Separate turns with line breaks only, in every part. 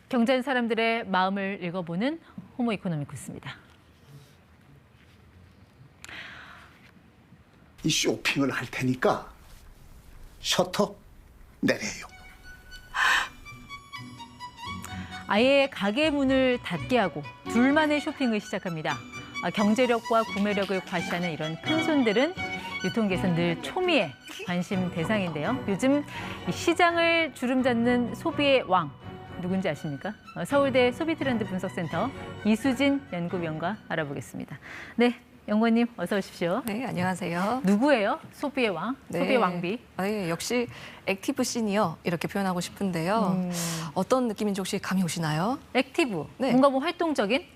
경제하는 사람들의 마음을 읽어보는 호모 이코노미쿠스입니다.
이 쇼핑을 할 테니까 셔터 내려요.
아예 가게 문을 닫게 하고 둘만의 쇼핑을 시작합니다. 경제력과 구매력을 과시하는 이런 큰 손들은 유통계에서 늘 초미의 관심 대상인데요. 요즘 이 시장을 주름잡는 소비의 왕, 누군지 아십니까? 서울대 소비트렌드 분석센터 이수진 연구위원과 알아보겠습니다. 네, 연구원님 어서 오십시오.
네, 안녕하세요.
누구예요? 소비의 왕,
네.
소비의 왕비.
네, 역시 액티브 시니어 이렇게 표현하고 싶은데요. 어떤 느낌인지 혹시 감이 오시나요?
액티브,
네.
뭔가 뭐 활동적인?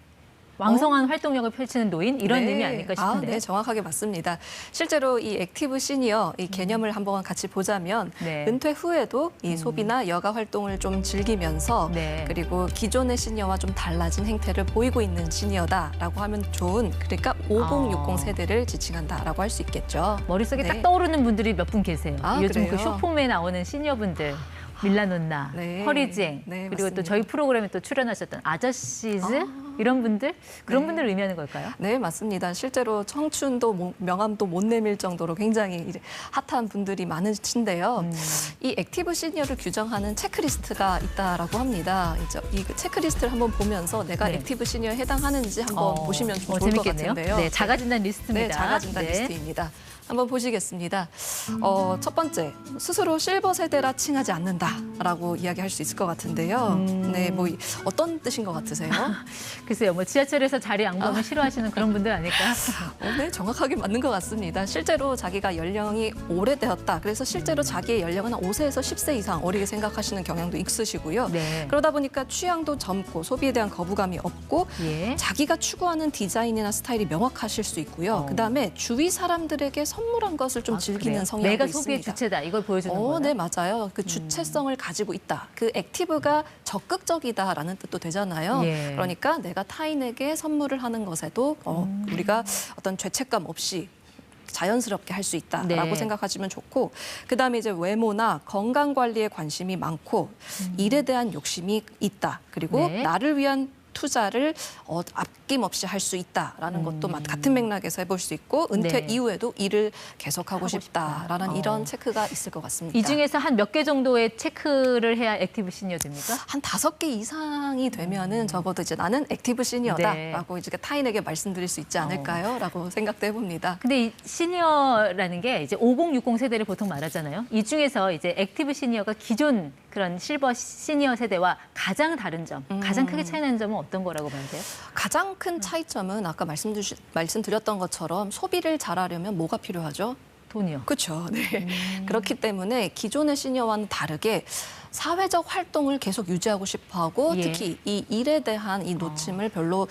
왕성한 활동력을 펼치는 노인 이런 의미 아닐까 싶은데.
네, 정확하게 맞습니다. 실제로 이 액티브 시니어 이 개념을 한번 같이 보자면
네.
은퇴 후에도 이 소비나 여가 활동을 좀 즐기면서
네.
그리고 기존의 시니어와 좀 달라진 행태를 보이고 있는 시니어다라고 하면 좋은 그러니까 5060 세대를 지칭한다라고 할 수 있겠죠.
머릿속에
네.
딱 떠오르는 분들이 몇 분 계세요. 요즘
그래요?
그 쇼폼에 나오는 시니어분들. 밀라논나,
네.
허리쟁,
네,
그리고
맞습니다.
또 저희 프로그램에 또 출연하셨던 아저씨즈 이런 분들? 그런 분들을 의미하는 걸까요?
네, 맞습니다. 실제로 청춘도 명함도 못 내밀 정도로 굉장히 이제 핫한 분들이 많으신데요. 이 액티브 시니어를 규정하는 체크리스트가 있다라고 합니다. 이제 이 체크리스트를 한번 보면서 내가
네.
액티브 시니어에 해당하는지 한번 보시면 좀 좋을 것
재밌겠네요.
같은데요.
네, 자가진단 리스트입니다.
네, 자가진단 리스트입니다. 한번 보시겠습니다. 첫 번째, 스스로 실버 세대라 칭하지 않는다라고 이야기할 수 있을 것 같은데요. 네, 뭐 어떤 뜻인 것 같으세요?
글쎄요, 뭐 지하철에서 자리 양보하면 싫어하시는 그런 분들 아닐까?
네, 정확하게 맞는 것 같습니다. 실제로 자기가 연령이 오래되었다. 그래서 실제로 자기의 연령은 한 5세에서 10세 이상 어리게 생각하시는 경향도 있으시고요.
네.
그러다 보니까 취향도 젊고 소비에 대한 거부감이 없고
예.
자기가 추구하는 디자인이나 스타일이 명확하실 수 있고요. 그다음에 주위 사람들에게 선물한 것을 좀 즐기는
그래요?
성향도
내가
있습니다.
소비의 주체다, 이걸 보여주는 거예요?
네, 맞아요. 그 주체성을 가지고 있다. 그 액티브가 적극적이다라는 뜻도 되잖아요.
예.
그러니까 내가 타인에게 선물을 하는 것에도 우리가 어떤 죄책감 없이 자연스럽게 할 수 있다라고
네.
생각하시면 좋고, 그다음에 이제 외모나 건강 관리에 관심이 많고 일에 대한 욕심이 있다. 그리고
네.
나를 위한 투자를 아낌없이 할 수 있다라는 것도 같은 맥락에서 해볼 수 있고, 은퇴
네.
이후에도 일을 계속하고
하고
싶다라는
싶다.
이런 체크가 있을 것 같습니다.
이 중에서 한 몇 개 정도의 체크를 해야 액티브 시니어 됩니까?
한 5개 이상이 되면은 적어도 이제 나는 액티브 시니어다라고 이제 타인에게 말씀드릴 수 있지 않을까요?라고 생각도 해봅니다.
근데 이 시니어라는 게 이제 5060 세대를 보통 말하잖아요. 이 중에서 이제 액티브 시니어가 기존 그런 실버 시니어 세대와 가장 다른 점, 가장 크게 차이 나는 점은 어떤 거라고 보세요?
가장 큰 차이점은 아까 말씀드렸던 것처럼 소비를 잘하려면 뭐가 필요하죠?
돈이요.
그렇죠. 네. 그렇기 때문에 기존의 시니어와는 다르게 사회적 활동을 계속 유지하고 싶어하고
예.
특히 이 일에 대한 이 놓침을 별로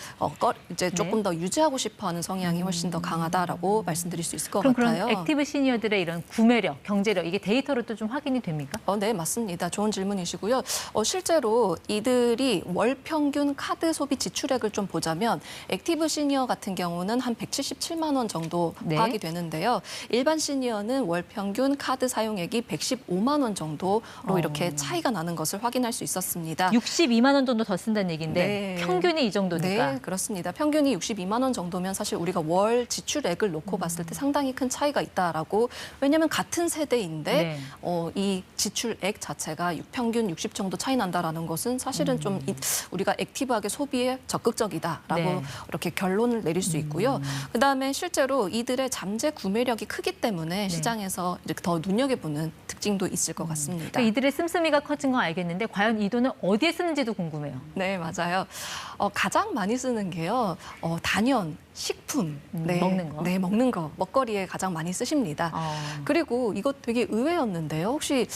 이제 조금 더 유지하고 싶어하는 성향이 훨씬 더 강하다라고 말씀드릴 수 있을 것
그럼
같아요.
그런 액티브 시니어들의 이런 구매력, 경제력 이게 데이터로 또 좀 확인이 됩니까?
네, 맞습니다. 좋은 질문이시고요. 실제로 이들이 월 평균 카드 소비 지출액을 좀 보자면 액티브 시니어 같은 경우는 한 177만 원 정도
네.
파악이 되는데요. 일반 시니어는 월 평균 카드 사용액이 115만 원 정도로 이렇게 차이가 나는 것을 확인할 수 있었습니다.
62만 원 정도 더 쓴다는 얘기인데
네.
평균이 이 정도니까.
네, 그렇습니다. 평균이 62만 원 정도면 사실 우리가 월 지출액을 놓고 봤을 때 상당히 큰 차이가 있다라고. 왜냐하면 같은 세대인데
네.
이 지출액 자체가 평균 60 정도 차이 난다라는 것은 사실은 좀 우리가 액티브하게 소비에 적극적이다라고
네.
이렇게 결론을 내릴 수 있고요. 그다음에 실제로 이들의 잠재 구매력이 크기 때문에 시장에서 이렇게 더 눈여겨보는 특징도 있을 것 같습니다.
그러니까 이들의 씀씀이가 커진 건 알겠는데 과연 이 돈을 어디에 쓰는지도 궁금해요.
네, 맞아요. 가장 많이 쓰는 게요. 단연, 식품,
먹는 거.
네, 먹는 거, 먹거리에 가장 많이 쓰십니다. 그리고 이것 되게 의외였는데요. 혹시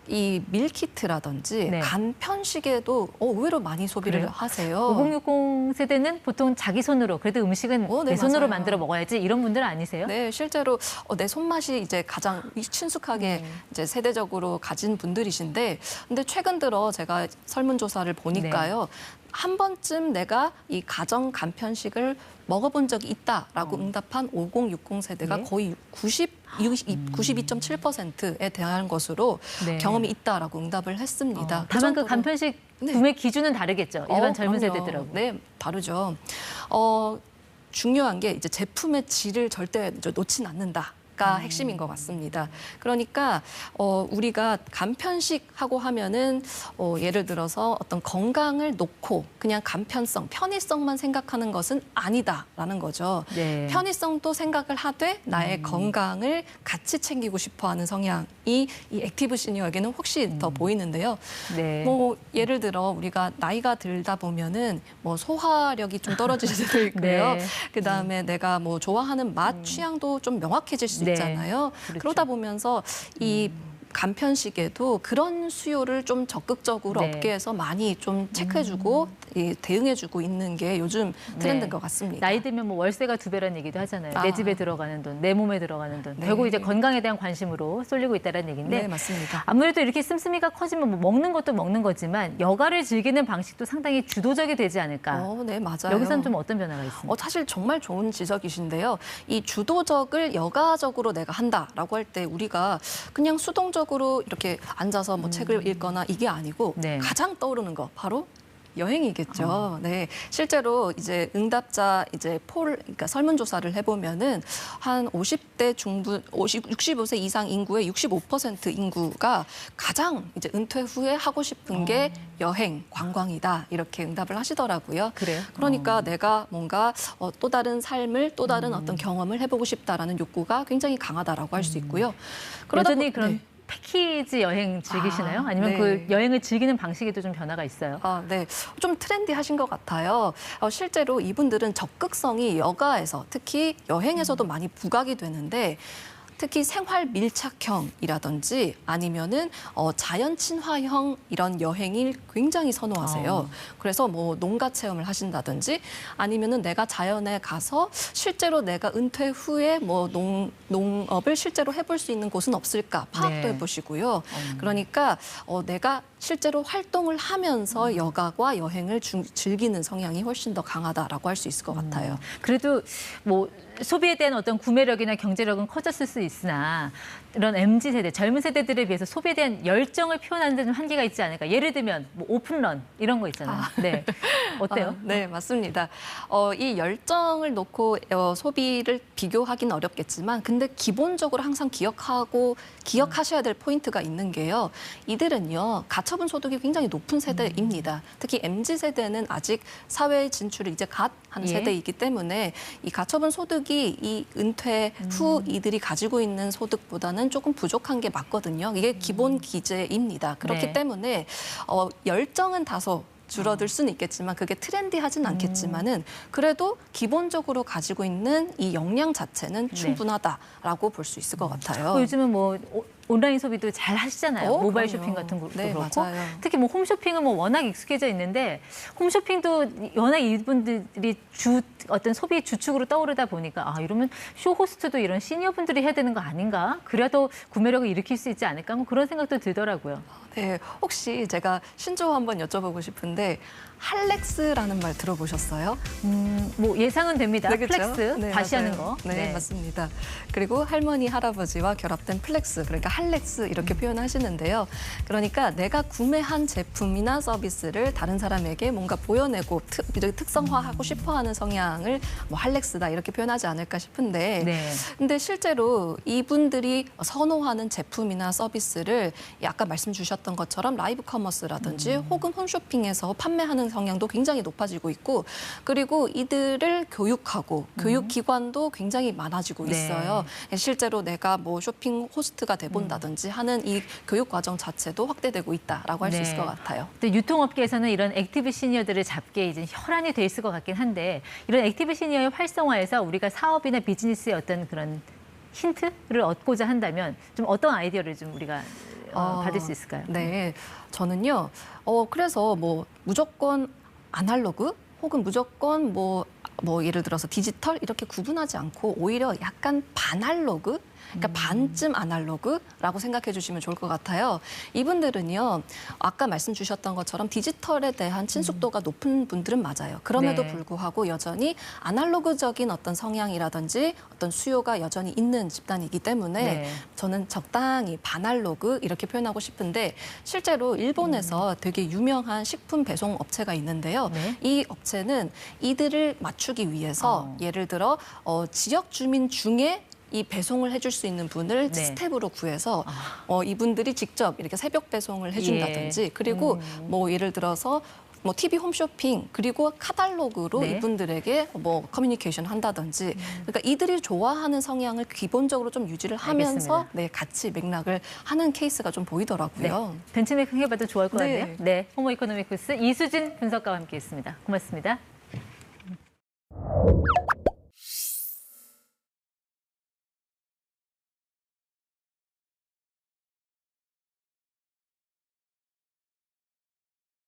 이 밀키트라든지
네.
간 편식에도 의외로 많이 소비를
그래요?
하세요.
5060 세대는 보통 자기 손으로 그래도 음식은
네,
내 손으로
맞아요.
만들어 먹어야지 이런 분들 아니세요?
네, 실제로 내 손맛이 이제 가장 친숙하게 이제 세대적으로 가진 분들이신데, 근데 최근 들어 제가 설문조사를 보니까요. 한 번쯤 내가 이 가정 간편식을 먹어본 적이 있다라고 응답한 5060 세대가 거의 92.7%에 대한 것으로
네.
경험이 있다라고 응답을 했습니다.
다만 그
정도로-
간편식
네.
구매 기준은 다르겠죠. 일반 젊은
그럼요.
세대들하고.
네, 다르죠. 중요한 게 이제 제품의 질을 절대 놓치는 않는다. 가 핵심인 것 같습니다. 그러니까 우리가 간편식하고 하면은 예를 들어서 어떤 건강을 놓고 그냥 간편성, 편의성만 생각하는 것은 아니다라는 거죠.
네.
편의성도 생각을 하되 나의 건강을 같이 챙기고 싶어하는 성향이 이 액티브 시니어에게는 혹시 더 보이는데요.
네.
뭐 예를 들어 우리가 나이가 들다 보면은 뭐 소화력이 좀 떨어질 수도 있고요.
네.
그다음에 내가 뭐 좋아하는 맛 취향도 좀 명확해질 수
네.
있잖아요.
그렇죠.
그러다 보면서 이 간편식에도 그런 수요를 좀 적극적으로
네.
업계에서 많이 좀 체크해주고 대응해주고 있는 게 요즘 트렌드인 것 같습니다.
나이 들면 뭐 월세가 2배라는 얘기도 하잖아요. 내
아.
집에 들어가는 돈, 내 몸에 들어가는 돈.
네.
결국 이제 건강에 대한 관심으로 쏠리고 있다는 얘기인데
네, 맞습니다.
아무래도 이렇게 씀씀이가 커지면 뭐 먹는 것도 먹는 거지만 여가를 즐기는 방식도 상당히 주도적이 되지 않을까.
네, 맞아요.
여기서는 좀 어떤 변화가 있습니까?
사실 정말 좋은 지적이신데요. 이 주도적을 여가적으로 내가 한다라고 할 때 우리가 그냥 수동적으로 이렇게 앉아서 뭐 책을 읽거나 이게 아니고
네.
가장 떠오르는 거 바로 여행이겠죠. 네, 실제로 이제 응답자 이제 그러니까 설문조사를 해보면은 한 50대 중부, 65세 이상 인구의 65% 인구가 가장 이제 은퇴 후에 하고 싶은 게 여행, 관광이다 이렇게 응답을 하시더라고요.
그래요?
그러니까 내가 뭔가 또 다른 삶을 또 다른 어떤 경험을 해보고 싶다라는 욕구가 굉장히 강하다라고 할 수 있고요. 그러다
여전히
보-
그런
네.
패키지 여행 즐기시나요?
아,
아니면
네.
그 여행을 즐기는 방식에도 좀 변화가 있어요?
네. 좀 트렌디하신 것 같아요. 실제로 이분들은 적극성이 여가에서 특히 여행에서도 많이 부각이 되는데 특히 생활 밀착형이라든지 아니면은 자연 친화형 이런 여행을 굉장히 선호하세요. 그래서 뭐 농가 체험을 하신다든지 아니면은 내가 자연에 가서 실제로 내가 은퇴 후에 뭐 농업을 실제로 해볼 수 있는 곳은 없을까 파악도
네.
해보시고요. 그러니까 내가 실제로 활동을 하면서 여가와 여행을 즐기는 성향이 훨씬 더 강하다라고 할 수 있을 것 같아요.
그래도 뭐 소비에 대한 어떤 구매력이나 경제력은 커졌을 수 있으나 이런 MZ 세대, 젊은 세대들에 비해서 소비에 대한 열정을 표현하는 데 좀 한계가 있지 않을까. 예를 들면 뭐 오픈런 이런 거 있잖아요. 네. 어때요?
네, 맞습니다. 이 열정을 놓고 소비를 비교하기는 어렵겠지만 근데 기본적으로 항상 기억하셔야 될 포인트가 있는 게요. 이들은요. 가처분 소득이 굉장히 높은 세대입니다. 특히 MZ 세대는 아직 사회 진출을 이제 갓 한
예.
세대이기 때문에 이 가처분 소득이 이 은퇴 후 이들이 가지고 있는 소득보다는 조금 부족한 게 맞거든요. 이게 기본 기제입니다. 그렇기
네.
때문에 열정은 다소 줄어들 수는 있겠지만 그게 트렌디하진 않겠지만은 그래도 기본적으로 가지고 있는 이 역량 자체는 충분하다라고 볼 수 있을 것 같아요.
요즘은 뭐 온라인 소비도 잘 하시잖아요. 모바일
그럼요.
쇼핑 같은 것도
네,
그렇고.
맞아요.
특히 뭐 홈쇼핑은 뭐 워낙 익숙해져 있는데 홈쇼핑도 워낙 이분들이 어떤 소비 주축으로 떠오르다 보니까 이러면 쇼호스트도 이런 시니어분들이 해야 되는 거 아닌가? 그래도 구매력을 일으킬 수 있지 않을까? 뭐 그런 생각도 들더라고요.
네, 혹시 제가 신조어 한번 여쭤보고 싶은데 할렉스라는 말 들어보셨어요?
뭐 예상은 됩니다.
네, 그렇죠?
플렉스
네,
다시
맞아요.
하는 거.
네, 맞습니다. 그리고 할머니, 할아버지와 결합된 플렉스, 그러니까 할렉스 이렇게 표현하시는데요. 그러니까 내가 구매한 제품이나 서비스를 다른 사람에게 뭔가 보여내고 특성화하고 싶어하는 성향을 뭐 할렉스다 이렇게 표현하지 않을까 싶은데
네.
근데 실제로 이분들이 선호하는 제품이나 서비스를 아까 말씀 주셨던 것처럼 라이브 커머스라든지 혹은 홈쇼핑에서 판매하는 성향도 굉장히 높아지고 있고 그리고 이들을 교육하고 교육기관도 굉장히 많아지고
네.
있어요. 실제로 내가 뭐 쇼핑 호스트가 돼본다든지 하는 이 교육 과정 자체도 확대되고 있다라고 할 수 있을 것 같아요.
또 유통업계에서는 이런 액티브 시니어들을 잡기에 이제 혈안이 돼 있을 것 같긴 한데 이런 액티브 시니어의 활성화에서 우리가 사업이나 비즈니스의 어떤 그런 힌트를 얻고자 한다면 좀 어떤 아이디어를 좀 우리가 받을 수 있을까요?
네, 저는요. 그래서 뭐 무조건 아날로그 혹은 무조건 뭐 예를 들어서 디지털 이렇게 구분하지 않고 오히려 약간 바날로그 그러니까 반쯤 아날로그라고 생각해 주시면 좋을 것 같아요. 이분들은요, 아까 말씀 주셨던 것처럼 디지털에 대한 친숙도가 높은 분들은 맞아요. 그럼에도
네.
불구하고 여전히 아날로그적인 어떤 성향이라든지 어떤 수요가 여전히 있는 집단이기 때문에
네.
저는 적당히 반알로그 이렇게 표현하고 싶은데 실제로 일본에서 되게 유명한 식품 배송 업체가 있는데요.
네.
이 업체는 이들을 맞추기 위해서 예를 들어 지역 주민 중에 이 배송을 해줄 수 있는 분을
네.
스텝으로 구해서 이분들이 직접 이렇게 새벽 배송을 해준다든지
예.
그리고 뭐 예를 들어서 뭐 TV 홈쇼핑 그리고 카탈로그로
네.
이분들에게 뭐 커뮤니케이션 한다든지 그러니까 이들이 좋아하는 성향을 기본적으로 좀 유지를 하면서
알겠습니다.
네, 같이 맥락을 하는 케이스가 좀
네.
보이더라고요.
벤치메이킹 해봐도 좋을 것
네.
같네요. 네. 호모 이코노미크스 이수진 분석가와 함께했습니다. 고맙습니다.